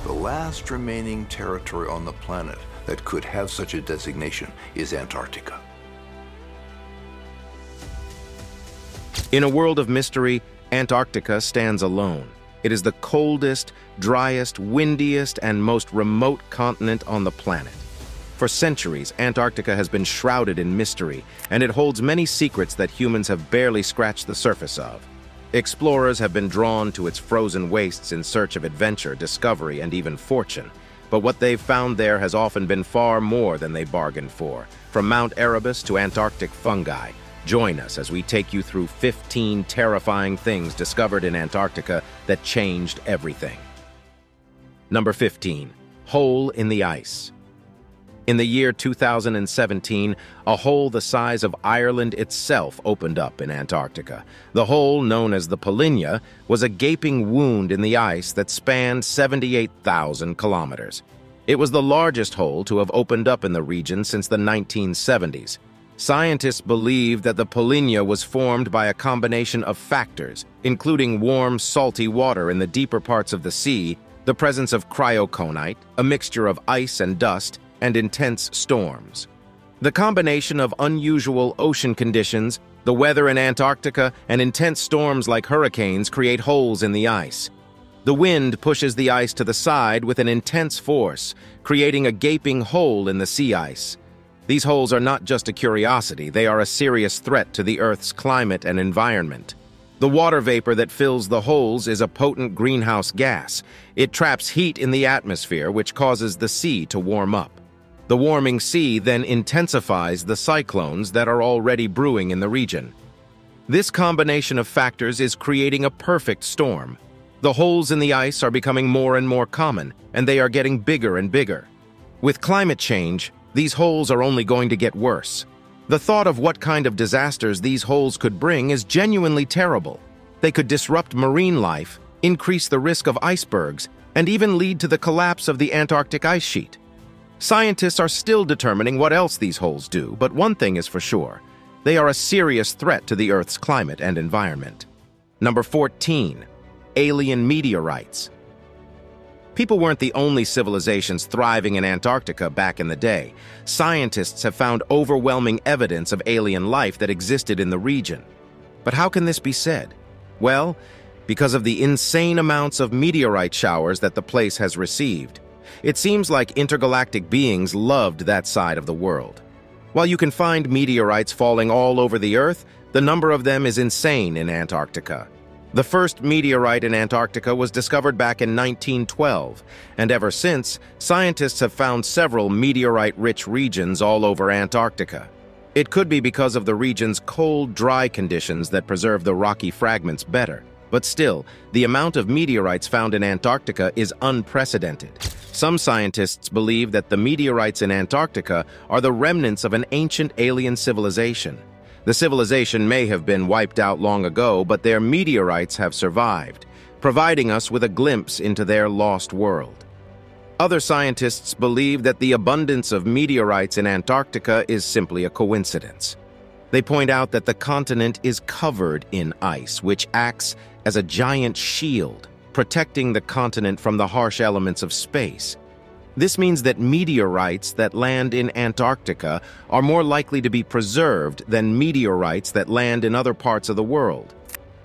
The last remaining territory on the planet that could have such a designation is Antarctica. In a world of mystery, Antarctica stands alone. It is the coldest, driest, windiest, and most remote continent on the planet. For centuries, Antarctica has been shrouded in mystery, and it holds many secrets that humans have barely scratched the surface of. Explorers have been drawn to its frozen wastes in search of adventure, discovery, and even fortune. But what they've found there has often been far more than they bargained for. From Mount Erebus to Antarctic fungi, join us as we take you through 15 terrifying things discovered in Antarctica that changed everything. Number 15. Hole in the ice. In the year 2017, a hole the size of Ireland itself opened up in Antarctica. The hole, known as the Polynya, was a gaping wound in the ice that spanned 78,000 kilometers. It was the largest hole to have opened up in the region since the 1970s. Scientists believe that the Polynya was formed by a combination of factors, including warm, salty water in the deeper parts of the sea, the presence of cryoconite, a mixture of ice and dust, and intense storms. The combination of unusual ocean conditions, the weather in Antarctica, and intense storms like hurricanes create holes in the ice. The wind pushes the ice to the side with an intense force, creating a gaping hole in the sea ice. These holes are not just a curiosity, they are a serious threat to the Earth's climate and environment. The water vapor that fills the holes is a potent greenhouse gas. It traps heat in the atmosphere, which causes the sea to warm up. The warming sea then intensifies the cyclones that are already brewing in the region. This combination of factors is creating a perfect storm. The holes in the ice are becoming more and more common, and they are getting bigger and bigger. With climate change, these holes are only going to get worse. The thought of what kind of disasters these holes could bring is genuinely terrible. They could disrupt marine life, increase the risk of icebergs, and even lead to the collapse of the Antarctic ice sheet. Scientists are still determining what else these holes do, but one thing is for sure. They are a serious threat to the Earth's climate and environment. Number 14. Alien meteorites. People weren't the only civilizations thriving in Antarctica back in the day. Scientists have found overwhelming evidence of alien life that existed in the region. But how can this be said? Well, because of the insane amounts of meteorite showers that the place has received. It seems like intergalactic beings loved that side of the world. While you can find meteorites falling all over the Earth, the number of them is insane in Antarctica. The first meteorite in Antarctica was discovered back in 1912, and ever since, scientists have found several meteorite-rich regions all over Antarctica. It could be because of the region's cold, dry conditions that preserve the rocky fragments better. But still, the amount of meteorites found in Antarctica is unprecedented. Some scientists believe that the meteorites in Antarctica are the remnants of an ancient alien civilization. The civilization may have been wiped out long ago, but their meteorites have survived, providing us with a glimpse into their lost world. Other scientists believe that the abundance of meteorites in Antarctica is simply a coincidence. They point out that the continent is covered in ice, which acts as a giant shield, protecting the continent from the harsh elements of space. This means that meteorites that land in Antarctica are more likely to be preserved than meteorites that land in other parts of the world.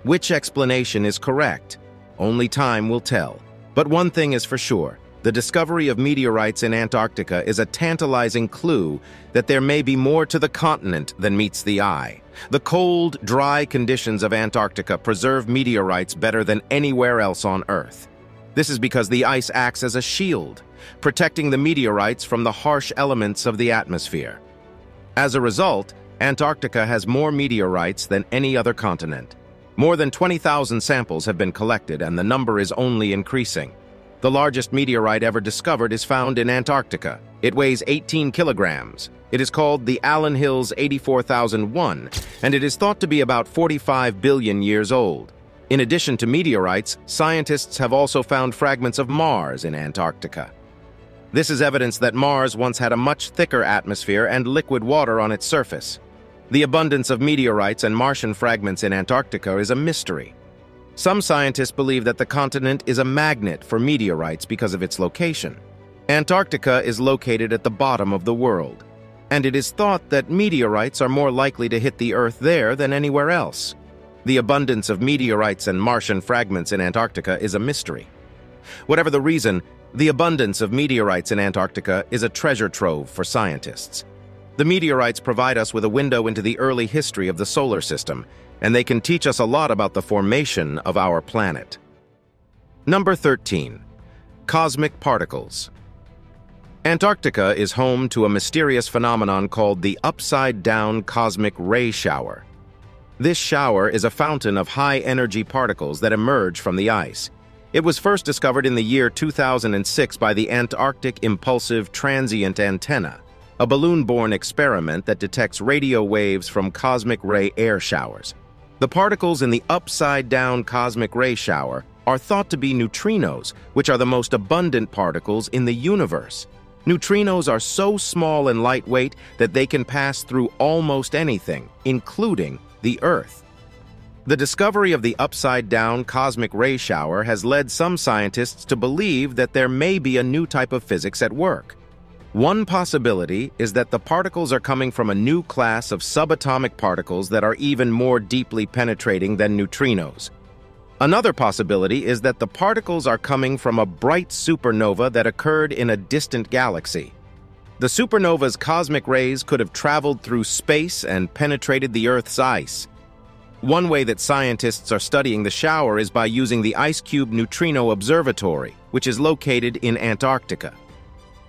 Which explanation is correct? Only time will tell. But one thing is for sure. The discovery of meteorites in Antarctica is a tantalizing clue that there may be more to the continent than meets the eye. The cold, dry conditions of Antarctica preserve meteorites better than anywhere else on Earth. This is because the ice acts as a shield, protecting the meteorites from the harsh elements of the atmosphere. As a result, Antarctica has more meteorites than any other continent. More than 20,000 samples have been collected, and the number is only increasing. The largest meteorite ever discovered is found in Antarctica. It weighs 18 kilograms. It is called the Allen Hills 84001, and it is thought to be about 45 billion years old. In addition to meteorites, scientists have also found fragments of Mars in Antarctica. This is evidence that Mars once had a much thicker atmosphere and liquid water on its surface. The abundance of meteorites and Martian fragments in Antarctica is a mystery. Some scientists believe that the continent is a magnet for meteorites because of its location. Antarctica is located at the bottom of the world, and it is thought that meteorites are more likely to hit the Earth there than anywhere else. The abundance of meteorites and Martian fragments in Antarctica is a mystery. Whatever the reason, the abundance of meteorites in Antarctica is a treasure trove for scientists. The meteorites provide us with a window into the early history of the solar system, and they can teach us a lot about the formation of our planet. Number 13. Cosmic particles. Antarctica is home to a mysterious phenomenon called the upside-down cosmic ray shower. This shower is a fountain of high-energy particles that emerge from the ice. It was first discovered in the year 2006 by the Antarctic Impulsive Transient Antenna, a balloon-borne experiment that detects radio waves from cosmic ray air showers. The particles in the upside-down cosmic ray shower are thought to be neutrinos, which are the most abundant particles in the universe. Neutrinos are so small and lightweight that they can pass through almost anything, including the Earth. The discovery of the upside-down cosmic ray shower has led some scientists to believe that there may be a new type of physics at work. One possibility is that the particles are coming from a new class of subatomic particles that are even more deeply penetrating than neutrinos. Another possibility is that the particles are coming from a bright supernova that occurred in a distant galaxy. The supernova's cosmic rays could have traveled through space and penetrated the Earth's ice. One way that scientists are studying the shower is by using the IceCube Neutrino Observatory, which is located in Antarctica.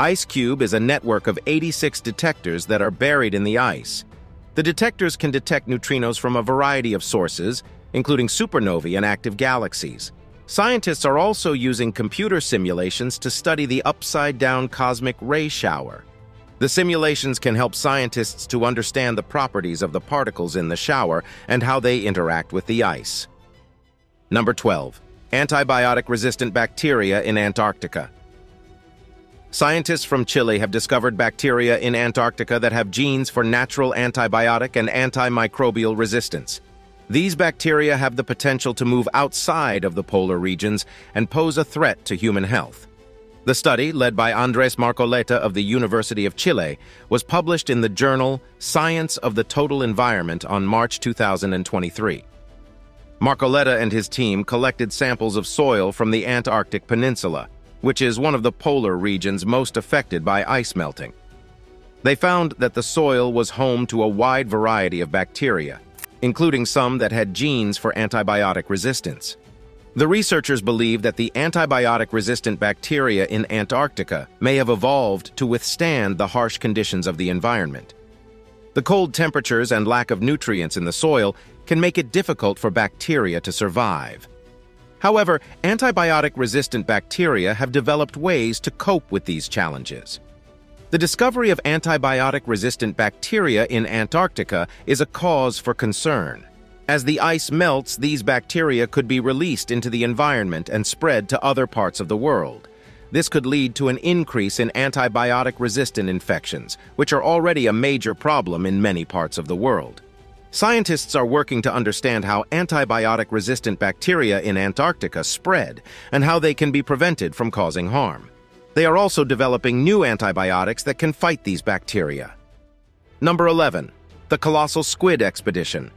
IceCube is a network of 86 detectors that are buried in the ice. The detectors can detect neutrinos from a variety of sources, including supernovae and active galaxies. Scientists are also using computer simulations to study the upside-down cosmic ray shower. The simulations can help scientists to understand the properties of the particles in the shower and how they interact with the ice. Number 12. Antibiotic-resistant bacteria in Antarctica. Scientists from Chile have discovered bacteria in Antarctica that have genes for natural antibiotic and antimicrobial resistance. These bacteria have the potential to move outside of the polar regions and pose a threat to human health. The study, led by Andrés Marcoleta of the University of Chile, was published in the journal Science of the Total Environment on March 2023. Marcoleta and his team collected samples of soil from the Antarctic Peninsula, which is one of the polar regions most affected by ice melting. They found that the soil was home to a wide variety of bacteria, including some that had genes for antibiotic resistance. The researchers believe that the antibiotic-resistant bacteria in Antarctica may have evolved to withstand the harsh conditions of the environment. The cold temperatures and lack of nutrients in the soil can make it difficult for bacteria to survive. However, antibiotic-resistant bacteria have developed ways to cope with these challenges. The discovery of antibiotic-resistant bacteria in Antarctica is a cause for concern. As the ice melts, these bacteria could be released into the environment and spread to other parts of the world. This could lead to an increase in antibiotic-resistant infections, which are already a major problem in many parts of the world. Scientists are working to understand how antibiotic-resistant bacteria in Antarctica spread and how they can be prevented from causing harm. They are also developing new antibiotics that can fight these bacteria. Number 11. The Colossal Squid Expedition.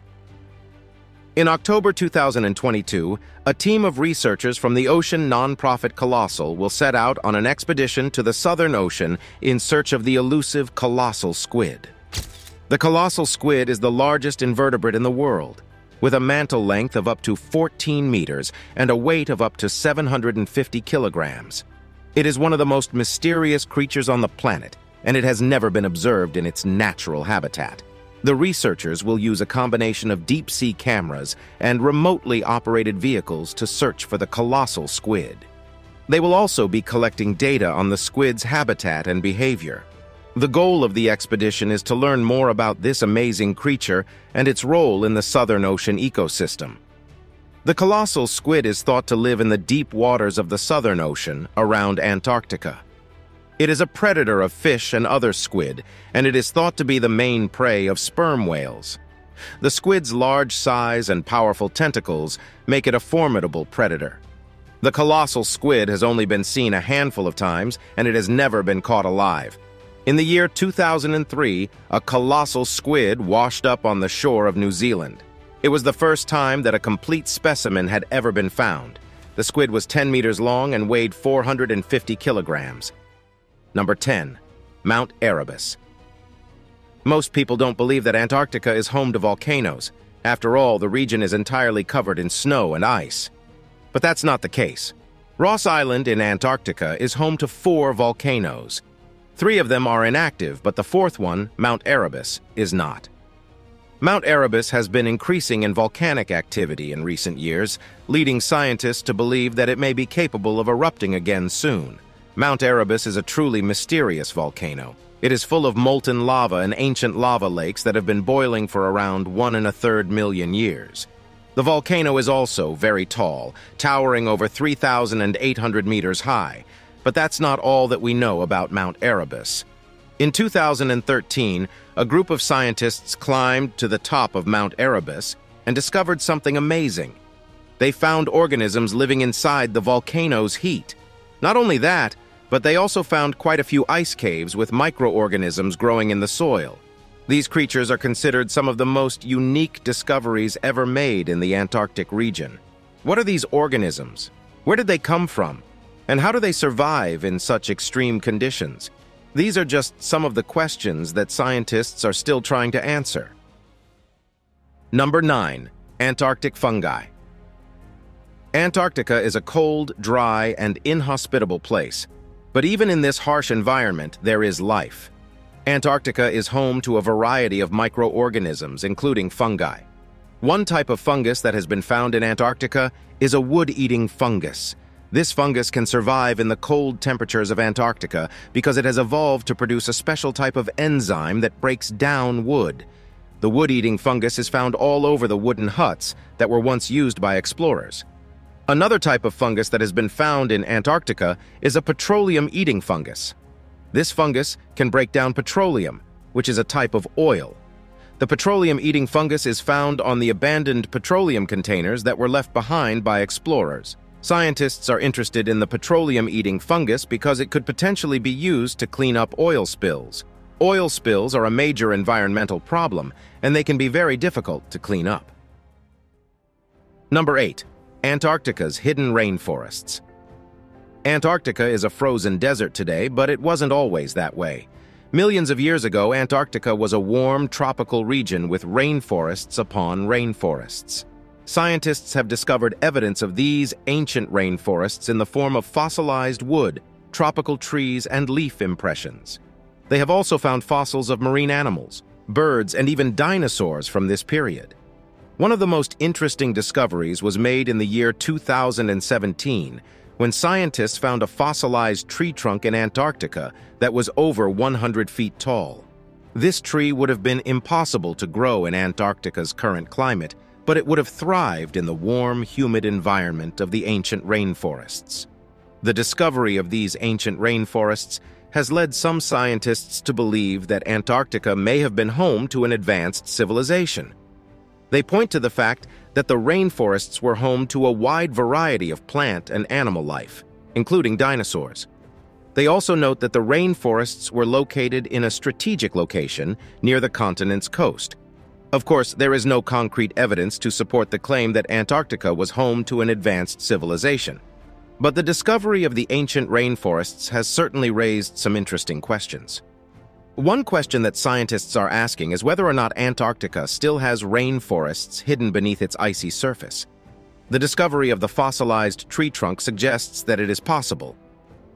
In October 2022, a team of researchers from the ocean nonprofit COLOSSAL will set out on an expedition to the Southern Ocean in search of the elusive colossal squid. The colossal squid is the largest invertebrate in the world, with a mantle length of up to 14 meters and a weight of up to 750 kilograms. It is one of the most mysterious creatures on the planet, and it has never been observed in its natural habitat. The researchers will use a combination of deep-sea cameras and remotely operated vehicles to search for the colossal squid. They will also be collecting data on the squid's habitat and behavior. The goal of the expedition is to learn more about this amazing creature and its role in the Southern Ocean ecosystem. The colossal squid is thought to live in the deep waters of the Southern Ocean around Antarctica. It is a predator of fish and other squid, and it is thought to be the main prey of sperm whales. The squid's large size and powerful tentacles make it a formidable predator. The colossal squid has only been seen a handful of times, and it has never been caught alive. In the year 2003, a colossal squid washed up on the shore of New Zealand. It was the first time that a complete specimen had ever been found. The squid was 10 meters long and weighed 450 kilograms. Number 10. Mount Erebus. Most people don't believe that Antarctica is home to volcanoes. After all, the region is entirely covered in snow and ice. But that's not the case. Ross Island in Antarctica is home to 4 volcanoes. 3 of them are inactive, but the 4th one, Mount Erebus, is not. Mount Erebus has been increasing in volcanic activity in recent years, leading scientists to believe that it may be capable of erupting again soon. Mount Erebus is a truly mysterious volcano. It is full of molten lava and ancient lava lakes that have been boiling for around 1 1/3 million years. The volcano is also very tall, towering over 3,800 meters high. But that's not all that we know about Mount Erebus. In 2013, a group of scientists climbed to the top of Mount Erebus and discovered something amazing. They found organisms living inside the volcano's heat. Not only that, but they also found quite a few ice caves with microorganisms growing in the soil. These creatures are considered some of the most unique discoveries ever made in the Antarctic region. What are these organisms? Where did they come from? And how do they survive in such extreme conditions? These are just some of the questions that scientists are still trying to answer. Number 9. Antarctic fungi. Antarctica is a cold, dry, and inhospitable place. But even in this harsh environment, there is life. Antarctica is home to a variety of microorganisms, including fungi. One type of fungus that has been found in Antarctica is a wood-eating fungus. This fungus can survive in the cold temperatures of Antarctica because it has evolved to produce a special type of enzyme that breaks down wood. The wood-eating fungus is found all over the wooden huts that were once used by explorers. Another type of fungus that has been found in Antarctica is a petroleum-eating fungus. This fungus can break down petroleum, which is a type of oil. The petroleum-eating fungus is found on the abandoned petroleum containers that were left behind by explorers. Scientists are interested in the petroleum-eating fungus because it could potentially be used to clean up oil spills. Oil spills are a major environmental problem, and they can be very difficult to clean up. Number 8. Antarctica's hidden rainforests. Antarctica is a frozen desert today, but it wasn't always that way. Millions of years ago, Antarctica was a warm, tropical region with rainforests upon rainforests. Scientists have discovered evidence of these ancient rainforests in the form of fossilized wood, tropical trees, and leaf impressions. They have also found fossils of marine animals, birds, and even dinosaurs from this period. One of the most interesting discoveries was made in the year 2017, when scientists found a fossilized tree trunk in Antarctica that was over 100 feet tall. This tree would have been impossible to grow in Antarctica's current climate, but it would have thrived in the warm, humid environment of the ancient rainforests. The discovery of these ancient rainforests has led some scientists to believe that Antarctica may have been home to an advanced civilization. They point to the fact that the rainforests were home to a wide variety of plant and animal life, including dinosaurs. They also note that the rainforests were located in a strategic location near the continent's coast. Of course, there is no concrete evidence to support the claim that Antarctica was home to an advanced civilization. But the discovery of the ancient rainforests has certainly raised some interesting questions. One question that scientists are asking is whether or not Antarctica still has rainforests hidden beneath its icy surface. The discovery of the fossilized tree trunk suggests that it is possible.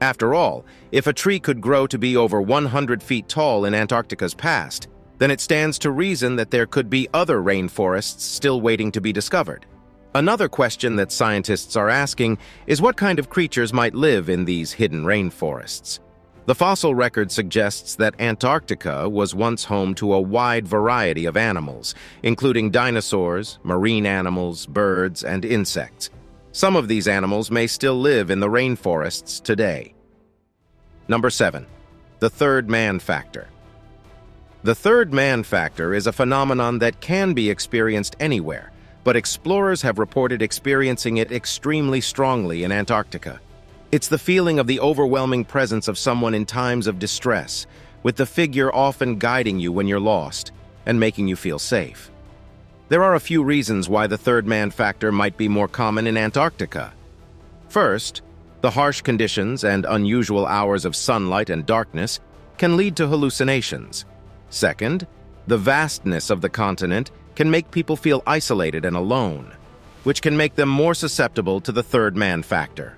After all, if a tree could grow to be over 100 feet tall in Antarctica's past, then it stands to reason that there could be other rainforests still waiting to be discovered. Another question that scientists are asking is what kind of creatures might live in these hidden rainforests. The fossil record suggests that Antarctica was once home to a wide variety of animals, including dinosaurs, marine animals, birds, and insects. Some of these animals may still live in the rainforests today. Number 7. The third man factor. The third man factor is a phenomenon that can be experienced anywhere, but explorers have reported experiencing it extremely strongly in Antarctica. It's the feeling of the overwhelming presence of someone in times of distress, with the figure often guiding you when you're lost and making you feel safe. There are a few reasons why the third man factor might be more common in Antarctica. First, the harsh conditions and unusual hours of sunlight and darkness can lead to hallucinations. Second, the vastness of the continent can make people feel isolated and alone, which can make them more susceptible to the third man factor.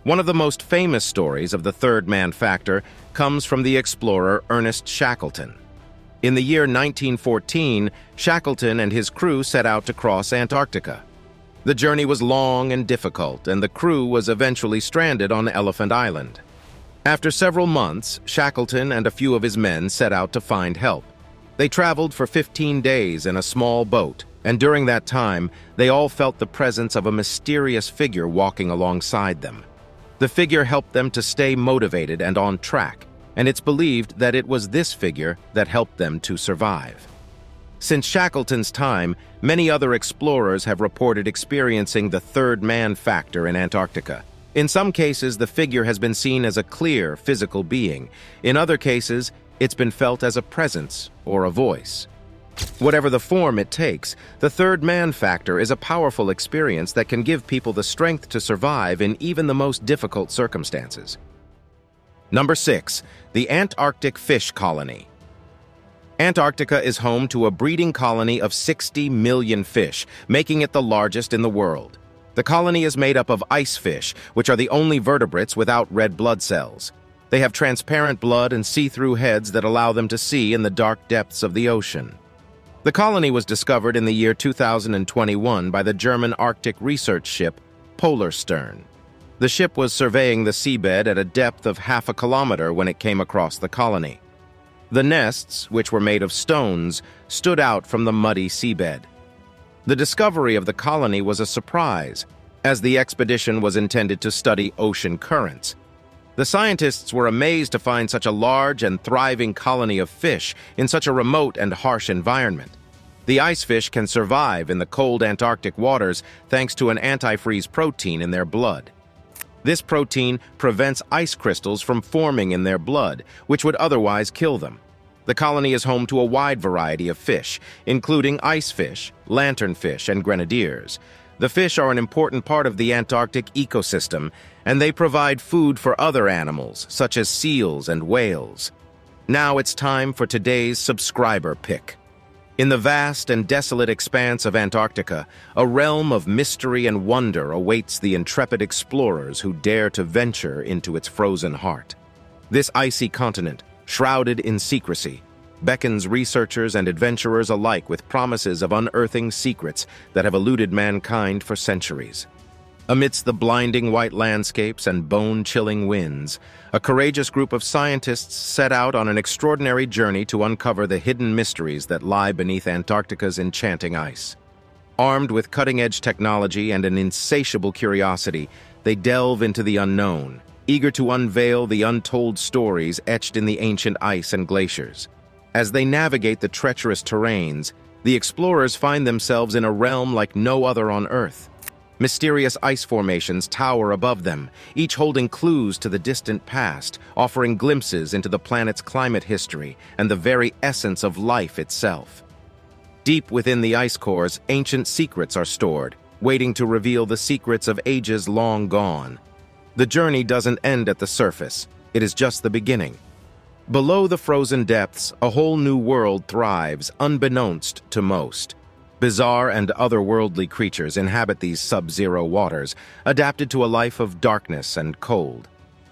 One of the most famous stories of the third man factor comes from the explorer Ernest Shackleton. In the year 1914, Shackleton and his crew set out to cross Antarctica. The journey was long and difficult, and the crew was eventually stranded on Elephant Island. After several months, Shackleton and a few of his men set out to find help. They traveled for 15 days in a small boat, and during that time, they all felt the presence of a mysterious figure walking alongside them. The figure helped them to stay motivated and on track, and it's believed that it was this figure that helped them to survive. Since Shackleton's time, many other explorers have reported experiencing the third man factor in Antarctica. In some cases, the figure has been seen as a clear, physical being. In other cases, it's been felt as a presence or a voice. Whatever the form it takes, the third man factor is a powerful experience that can give people the strength to survive in even the most difficult circumstances. Number 6. The Antarctic fish colony. Antarctica is home to a breeding colony of 60 million fish, making it the largest in the world. The colony is made up of ice fish, which are the only vertebrates without red blood cells. They have transparent blood and see-through heads that allow them to see in the dark depths of the ocean. The colony was discovered in the year 2021 by the German Arctic research ship Polarstern. The ship was surveying the seabed at a depth of half a kilometer when it came across the colony. The nests, which were made of stones, stood out from the muddy seabed. The discovery of the colony was a surprise, as the expedition was intended to study ocean currents. The scientists were amazed to find such a large and thriving colony of fish in such a remote and harsh environment. The ice fish can survive in the cold Antarctic waters thanks to an antifreeze protein in their blood. This protein prevents ice crystals from forming in their blood, which would otherwise kill them. The colony is home to a wide variety of fish, including ice fish, lanternfish, and grenadiers. The fish are an important part of the Antarctic ecosystem, and they provide food for other animals, such as seals and whales. Now it's time for today's subscriber pick. In the vast and desolate expanse of Antarctica, a realm of mystery and wonder awaits the intrepid explorers who dare to venture into its frozen heart. This icy continent, shrouded in secrecy, beckons researchers and adventurers alike with promises of unearthing secrets that have eluded mankind for centuries. Amidst the blinding white landscapes and bone-chilling winds, a courageous group of scientists set out on an extraordinary journey to uncover the hidden mysteries that lie beneath Antarctica's enchanting ice. Armed with cutting-edge technology and an insatiable curiosity, they delve into the unknown, eager to unveil the untold stories etched in the ancient ice and glaciers. As they navigate the treacherous terrains, the explorers find themselves in a realm like no other on Earth. Mysterious ice formations tower above them, each holding clues to the distant past, offering glimpses into the planet's climate history and the very essence of life itself. Deep within the ice cores, ancient secrets are stored, waiting to reveal the secrets of ages long gone. The journey doesn't end at the surface. It is just the beginning. Below the frozen depths, a whole new world thrives, unbeknownst to most. Bizarre and otherworldly creatures inhabit these sub-zero waters, adapted to a life of darkness and cold.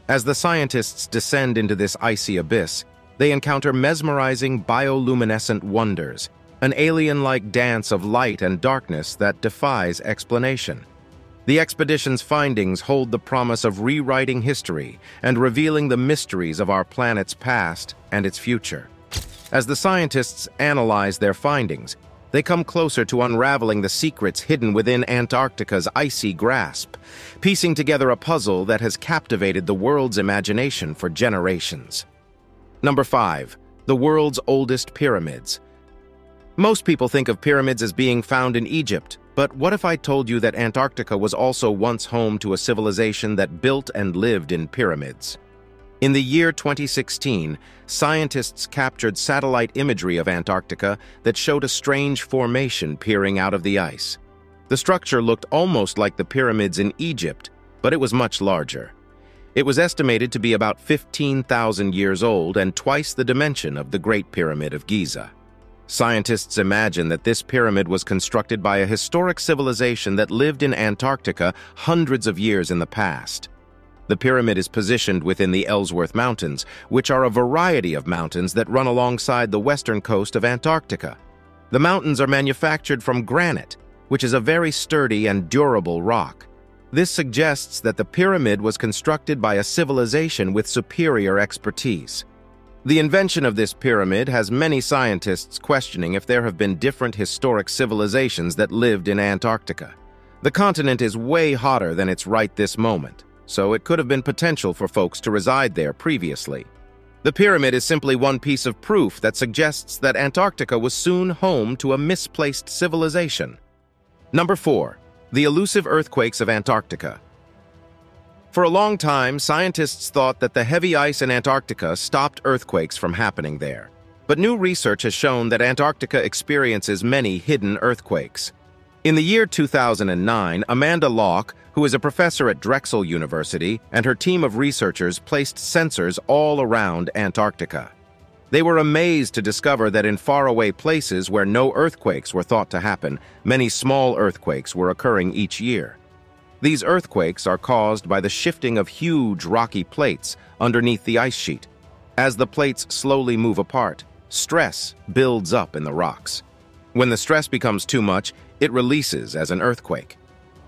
As the scientists descend into this icy abyss, they encounter mesmerizing bioluminescent wonders, an alien-like dance of light and darkness that defies explanation. The expedition's findings hold the promise of rewriting history and revealing the mysteries of our planet's past and its future. As the scientists analyze their findings, they come closer to unraveling the secrets hidden within Antarctica's icy grasp, piecing together a puzzle that has captivated the world's imagination for generations. Number 5. the world's oldest pyramids. Most people think of pyramids as being found in Egypt, but what if I told you that Antarctica was also once home to a civilization that built and lived in pyramids? In the year 2016, scientists captured satellite imagery of Antarctica that showed a strange formation peering out of the ice. The structure looked almost like the pyramids in Egypt, but it was much larger. It was estimated to be about 15,000 years old and twice the dimension of the Great Pyramid of Giza. Scientists imagine that this pyramid was constructed by a historic civilization that lived in Antarctica hundreds of years in the past. The pyramid is positioned within the Ellsworth Mountains, which are a variety of mountains that run alongside the western coast of Antarctica. The mountains are manufactured from granite, which is a very sturdy and durable rock. This suggests that the pyramid was constructed by a civilization with superior expertise. The invention of this pyramid has many scientists questioning if there have been different historic civilizations that lived in Antarctica. The continent is way hotter than it's right this moment, so it could have been potential for folks to reside there previously. The pyramid is simply one piece of proof that suggests that Antarctica was soon home to a misplaced civilization. Number 4. The elusive earthquakes of Antarctica. For a long time, scientists thought that the heavy ice in Antarctica stopped earthquakes from happening there. But new research has shown that Antarctica experiences many hidden earthquakes. In the year 2009, Amanda Locke, who is a professor at Drexel University, and her team of researchers placed sensors all around Antarctica. They were amazed to discover that in faraway places where no earthquakes were thought to happen, many small earthquakes were occurring each year. These earthquakes are caused by the shifting of huge rocky plates underneath the ice sheet. As the plates slowly move apart, stress builds up in the rocks. When the stress becomes too much, it releases as an earthquake.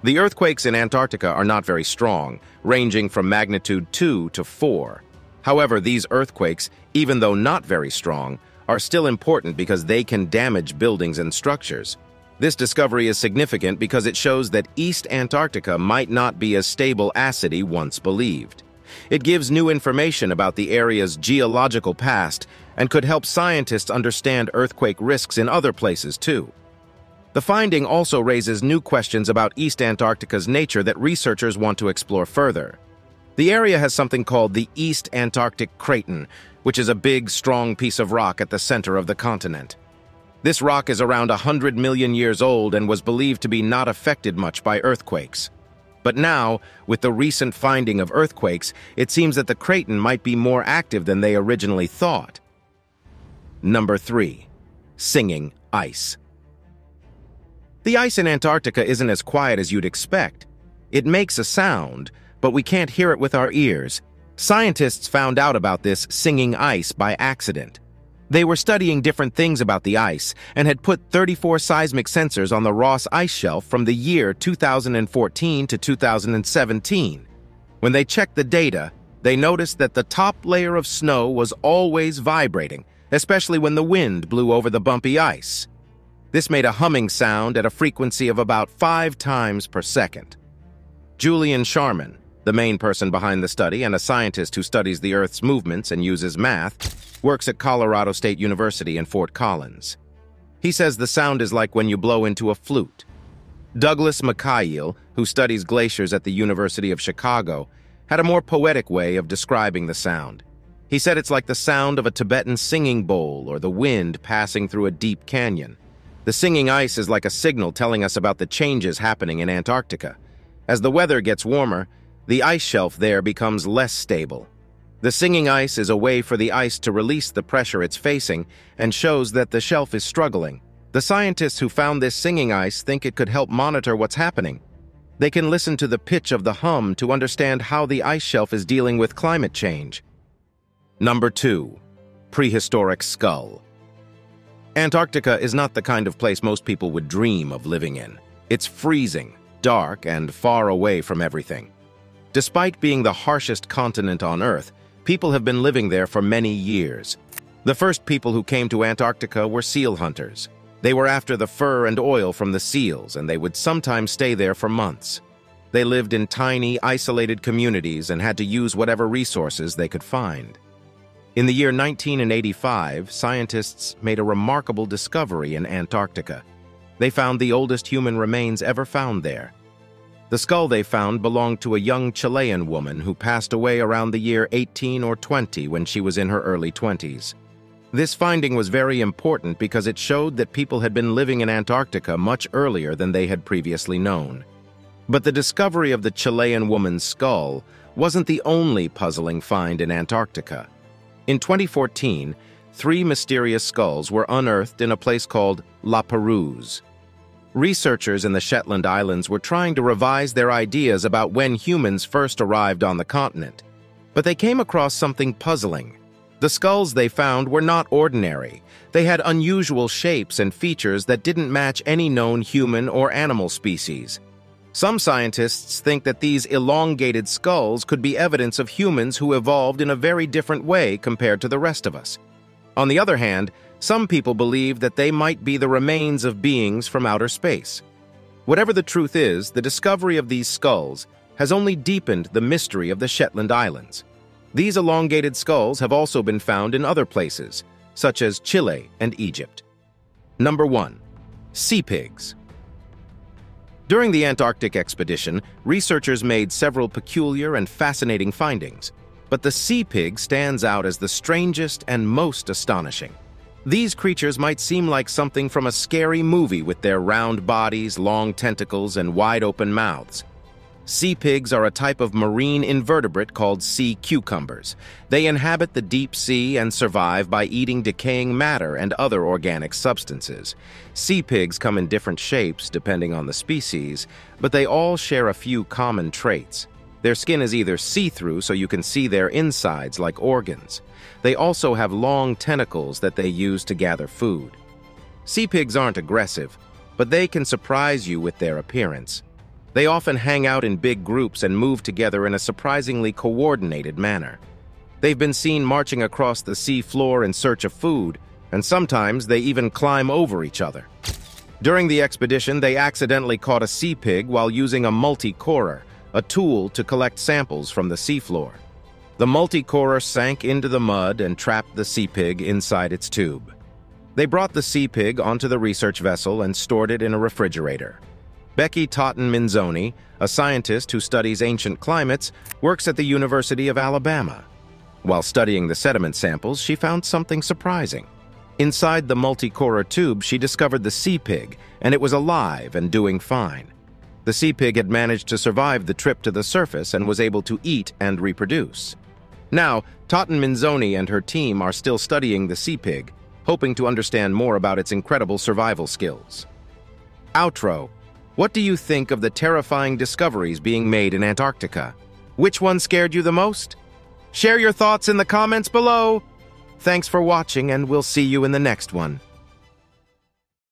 The earthquakes in Antarctica are not very strong, ranging from magnitude 2 to 4. However, these earthquakes, even though not very strong, are still important because they can damage buildings and structures. This discovery is significant because it shows that East Antarctica might not be as stable as it once believed. It gives new information about the area's geological past and could help scientists understand earthquake risks in other places too. The finding also raises new questions about East Antarctica's nature that researchers want to explore further. The area has something called the East Antarctic Craton, which is a big, strong piece of rock at the center of the continent. This rock is around 100 million years old and was believed to be not affected much by earthquakes. But now, with the recent finding of earthquakes, it seems that the craton might be more active than they originally thought. Number 3. Singing ice. The ice in Antarctica isn't as quiet as you'd expect. It makes a sound, but we can't hear it with our ears. Scientists found out about this singing ice by accident. They were studying different things about the ice and had put 34 seismic sensors on the Ross Ice Shelf from the year 2014 to 2017. When they checked the data, they noticed that the top layer of snow was always vibrating, especially when the wind blew over the bumpy ice. This made a humming sound at a frequency of about 5 times per second. Julian Sharman, the main person behind the study and a scientist who studies the Earth's movements and uses math, works at Colorado State University in Fort Collins. He says the sound is like when you blow into a flute. Douglas Mikhail, who studies glaciers at the University of Chicago, had a more poetic way of describing the sound. He said it's like the sound of a Tibetan singing bowl or the wind passing through a deep canyon. The singing ice is like a signal telling us about the changes happening in Antarctica. As the weather gets warmer, the ice shelf there becomes less stable. The singing ice is a way for the ice to release the pressure it's facing and shows that the shelf is struggling. The scientists who found this singing ice think it could help monitor what's happening. They can listen to the pitch of the hum to understand how the ice shelf is dealing with climate change. Number 2. Prehistoric skull. Antarctica is not the kind of place most people would dream of living in. It's freezing, dark, and far away from everything. Despite being the harshest continent on Earth, people have been living there for many years. The first people who came to Antarctica were seal hunters. They were after the fur and oil from the seals, and they would sometimes stay there for months. They lived in tiny, isolated communities and had to use whatever resources they could find. In the year 1985, scientists made a remarkable discovery in Antarctica. They found the oldest human remains ever found there. The skull they found belonged to a young Chilean woman who passed away around the year 18 or 20 when she was in her early 20s. This finding was very important because it showed that people had been living in Antarctica much earlier than they had previously known. But the discovery of the Chilean woman's skull wasn't the only puzzling find in Antarctica. In 2014, 3 mysterious skulls were unearthed in a place called La Perouse. Researchers in the Shetland Islands were trying to revise their ideas about when humans first arrived on the continent. But they came across something puzzling. The skulls they found were not ordinary. They had unusual shapes and features that didn't match any known human or animal species. Some scientists think that these elongated skulls could be evidence of humans who evolved in a very different way compared to the rest of us. On the other hand, some people believe that they might be the remains of beings from outer space. Whatever the truth is, the discovery of these skulls has only deepened the mystery of the Shetland Islands. These elongated skulls have also been found in other places, such as Chile and Egypt. Number 1. Sea pigs. During the Antarctic expedition, researchers made several peculiar and fascinating findings, but the sea pig stands out as the strangest and most astonishing. These creatures might seem like something from a scary movie with their round bodies, long tentacles, and wide-open mouths. Sea pigs are a type of marine invertebrate called sea cucumbers. They inhabit the deep sea and survive by eating decaying matter and other organic substances. Sea pigs come in different shapes depending on the species, but they all share a few common traits. Their skin is either see-through so you can see their insides like organs. They also have long tentacles that they use to gather food. Sea pigs aren't aggressive, but they can surprise you with their appearance. They often hang out in big groups and move together in a surprisingly coordinated manner. They've been seen marching across the sea floor in search of food, and sometimes they even climb over each other. During the expedition, they accidentally caught a sea pig while using a multi-corer, a tool to collect samples from the seafloor. The multi-corer sank into the mud and trapped the sea pig inside its tube. They brought the sea pig onto the research vessel and stored it in a refrigerator. Becky Totten-Minzoni, a scientist who studies ancient climates, works at the University of Alabama. While studying the sediment samples, she found something surprising. Inside the multi-corer tube, she discovered the sea pig, and it was alive and doing fine. The sea pig had managed to survive the trip to the surface and was able to eat and reproduce. Now, Totten-Minzoni and her team are still studying the sea pig, hoping to understand more about its incredible survival skills. Outro. What do you think of the terrifying discoveries being made in Antarctica? Which one scared you the most? Share your thoughts in the comments below. Thanks for watching, and we'll see you in the next one.